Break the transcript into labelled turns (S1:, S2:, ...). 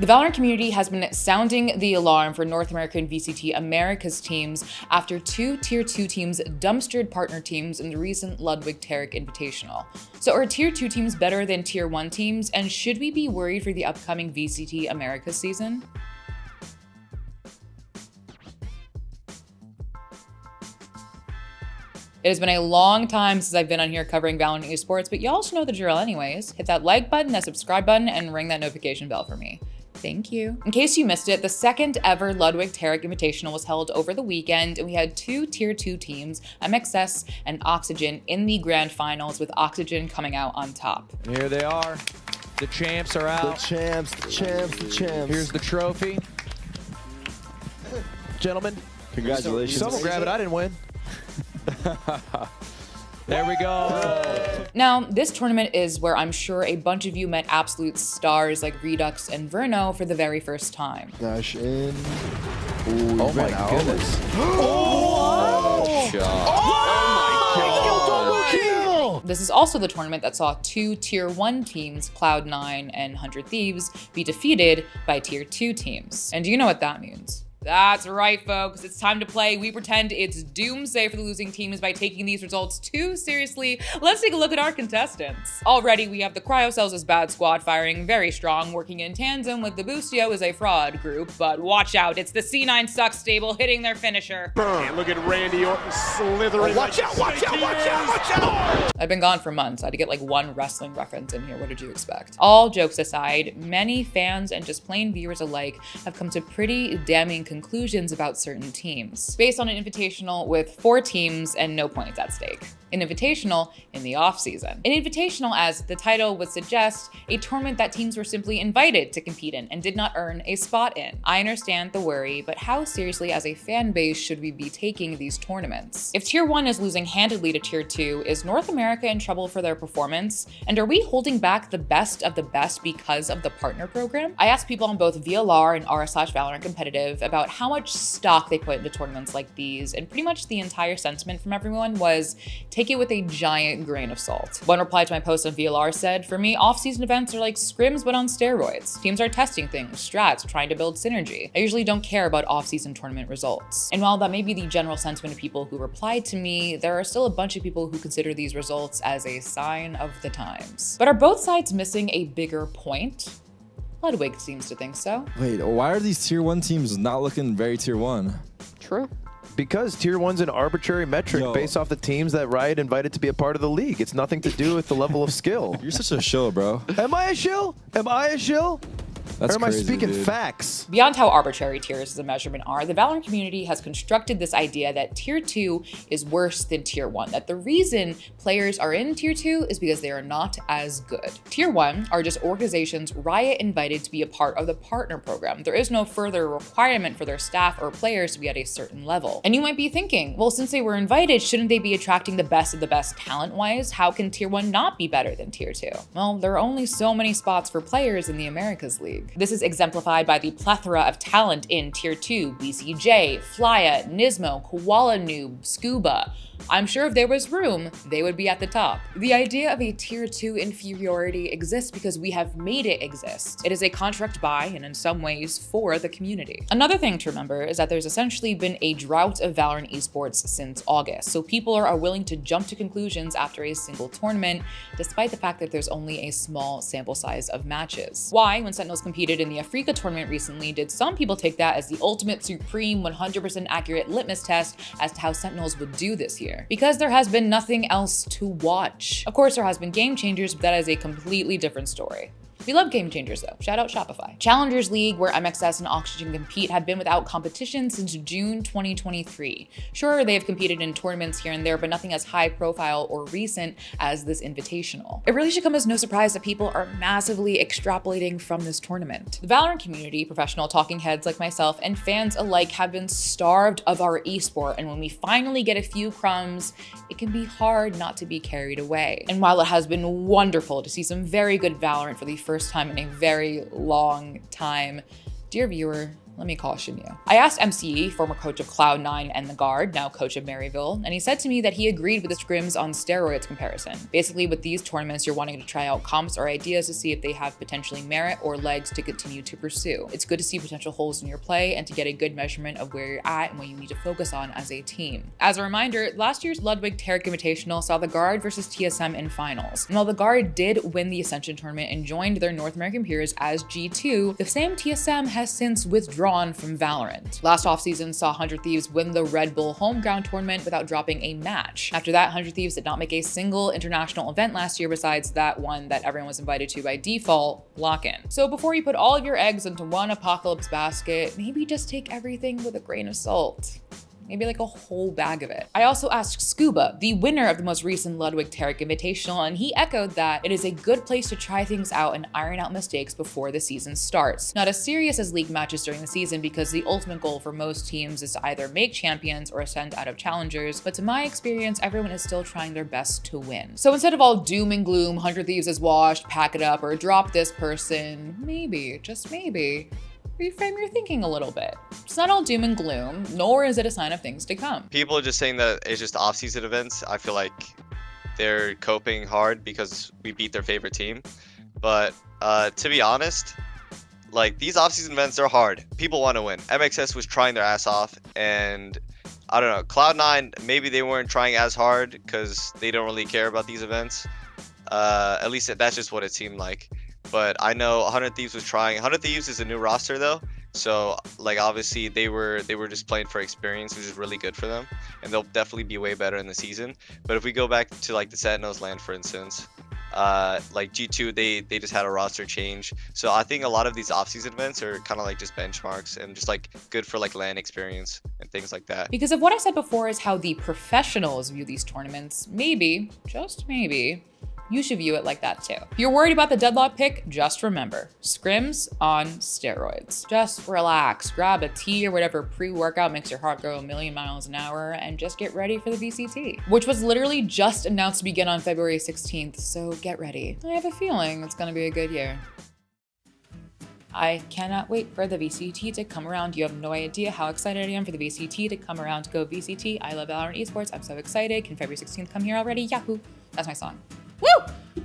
S1: The Valorant community has been sounding the alarm for North American VCT Americas teams after 2 Tier 2 teams dumpstered partner teams in the recent Ludwig Tarik Invitational. So are Tier 2 teams better than Tier 1 teams, and should we be worried for the upcoming VCT Americas season? It has been a long time since I've been on here covering Valorant esports, but y'all should know the drill anyways. Hit that like button, that subscribe button, and ring that notification bell for me. Thank you. In case you missed it, the second ever Ludwig Tarik Invitational was held over the weekend, and we had 2 Tier 2 teams, MXS and Oxygen, in the grand finals, with Oxygen coming out on top.
S2: And here they are. The champs are out.
S3: The champs, the champs, the champs.
S2: Here's the trophy. Gentlemen.
S3: Congratulations.
S2: Someone grab it, I didn't win. There we go.
S1: Now, this tournament is where I'm sure a bunch of you met absolute stars like Redux and Verno for the very first time.
S3: Dash in.
S2: Ooh, oh my goodness.
S3: Oh!
S2: Shot.
S3: Oh my God.
S1: This is also the tournament that saw 2 Tier 1 teams, Cloud9 and 100 Thieves, be defeated by Tier 2 teams. And do you know what that means? That's right, folks. It's time to play We Pretend It's Doomsday for the losing teams by taking these results too seriously. Let's take a look at our contestants. Already, we have the Cryocells as bad squad, firing very strong, working in tandem with the Boostio as a fraud group. But watch out, it's the C9 Sucks stable hitting their finisher.
S4: And look at Randy Orton slithering.
S3: Watch out, watch out, watch out, watch out!
S1: I've been gone for months. I had to get like one wrestling reference in here. What did you expect? All jokes aside, many fans and just plain viewers alike have come to pretty damning conclusions about certain teams, based on an invitational with 4 teams and no points at stake. An invitational in the off-season. An invitational, as the title would suggest, a tournament that teams were simply invited to compete in and did not earn a spot in. I understand the worry, but how seriously as a fan base should we be taking these tournaments? If Tier 1 is losing handedly to Tier 2, is North America in trouble for their performance? And are we holding back the best of the best because of the partner program? I asked people on both VLR and r/Valorant Competitive about how much stock they put into tournaments like these, and pretty much the entire sentiment from everyone was, take it with a giant grain of salt. One reply to my post on VLR said, for me, off-season events are like scrims but on steroids. Teams are testing things, strats, trying to build synergy. I usually don't care about off-season tournament results. And while that may be the general sentiment of people who replied to me, there are still a bunch of people who consider these results as a sign of the times. But are both sides missing a bigger point? Ludwig seems to think so.
S5: Wait, why are these Tier 1 teams not looking very Tier 1?
S1: True.
S2: Because Tier 1's an arbitrary metric based off the teams that Riot invited to be a part of the league. It's nothing to do with the level of skill.
S5: You're such a shill, bro.
S2: Am I a shill? Am I a shill?
S5: That's
S2: or am
S5: crazy,
S2: I speaking
S5: dude.
S2: facts?
S1: Beyond how arbitrary tiers as a measurement are, the Valorant community has constructed this idea that Tier 2 is worse than Tier 1, that the reason players are in Tier 2 is because they are not as good. Tier 1 are just organizations Riot invited to be a part of the partner program. There is no further requirement for their staff or players to be at a certain level. And you might be thinking, well, since they were invited, shouldn't they be attracting the best of the best talent-wise? How can Tier 1 not be better than Tier 2? Well, there are only so many spots for players in the Americas League. This is exemplified by the plethora of talent in Tier 2, BCJ, Flya, Nismo, Koala Noob, Scuba. I'm sure if there was room, they would be at the top. The idea of a Tier 2 inferiority exists because we have made it exist. It is a construct by, and in some ways, for the community. Another thing to remember is that there's essentially been a drought of Valorant esports since August, so people are willing to jump to conclusions after a single tournament, despite the fact that there's only a small sample size of matches. Why, when Sentinels competed in the Africa tournament recently, did some people take that as the ultimate supreme 100% accurate litmus test as to how Sentinels would do this year? Because there has been nothing else to watch. Of course, there has been game changers, but that is a completely different story. We love game changers though, shout out Shopify. Challengers League, where MXS and Oxygen compete, have been without competition since June 2023. Sure, they have competed in tournaments here and there, but nothing as high profile or recent as this invitational. It really should come as no surprise that people are massively extrapolating from this tournament. The Valorant community, professional talking heads like myself, and fans alike have been starved of our esport, and when we finally get a few crumbs, it can be hard not to be carried away. And while it has been wonderful to see some very good Valorant for the first time in a very long time, dear viewer, let me caution you. I asked MCE, former coach of Cloud9 and the Guard, now coach of Maryville, and he said to me that he agreed with the scrims on steroids comparison. Basically, with these tournaments, you're wanting to try out comps or ideas to see if they have potentially merit or legs to continue to pursue. It's good to see potential holes in your play and to get a good measurement of where you're at and what you need to focus on as a team. As a reminder, last year's Ludwig Tarik Invitational saw the Guard versus TSM in finals. And while the Guard did win the Ascension tournament and joined their North American peers as G2, the same TSM has since withdrawn from Valorant. Last offseason saw 100 Thieves win the Red Bull Homeground tournament without dropping a match. After that, 100 Thieves did not make a single international event last year besides that one that everyone was invited to by default, Lock-In. So before you put all of your eggs into one apocalypse basket, maybe just take everything with a grain of salt. Maybe like a whole bag of it. I also asked Scuba, the winner of the most recent Ludwig Tarik Invitational, and he echoed that it is a good place to try things out and iron out mistakes before the season starts. Not as serious as league matches during the season because the ultimate goal for most teams is to either make champions or ascend out of challengers, but to my experience, everyone is still trying their best to win. So instead of all doom and gloom, 100 Thieves is washed, pack it up, or drop this person, maybe, just maybe, reframe your thinking a little bit. It's not all doom and gloom, nor is it a sign of things to come.
S6: People are just saying that it's just off-season events. I feel like they're coping hard because we beat their favorite team. But to be honest, like these off-season events are hard. People want to win. MXS was trying their ass off, and I don't know, Cloud9, maybe they weren't trying as hard because they don't really care about these events. At least that's just what it seemed like. But I know 100 Thieves was trying. 100 Thieves is a new roster though, so like obviously they were just playing for experience, which is really good for them, and they'll definitely be way better in the season. But if we go back to like the Sentinels LAN, for instance, like G2, they just had a roster change. So I think a lot of these off-season events are kind of like just benchmarks and just like good for like LAN experience and things like that.
S1: Because of what I said before is how the professionals view these tournaments, maybe, just maybe, you should view it like that too. If you're worried about the deadlock pick, just remember, scrims on steroids. Just relax, grab a tea or whatever pre-workout makes your heart go a million miles an hour, and just get ready for the VCT, which was literally just announced to begin on February 16th, so get ready. I have a feeling it's gonna be a good year. I cannot wait for the VCT to come around. You have no idea how excited I am for the VCT to come around. To go VCT. I love Valorant esports. I'm so excited. Can February 16th come here already? Yahoo! That's my song. Woo!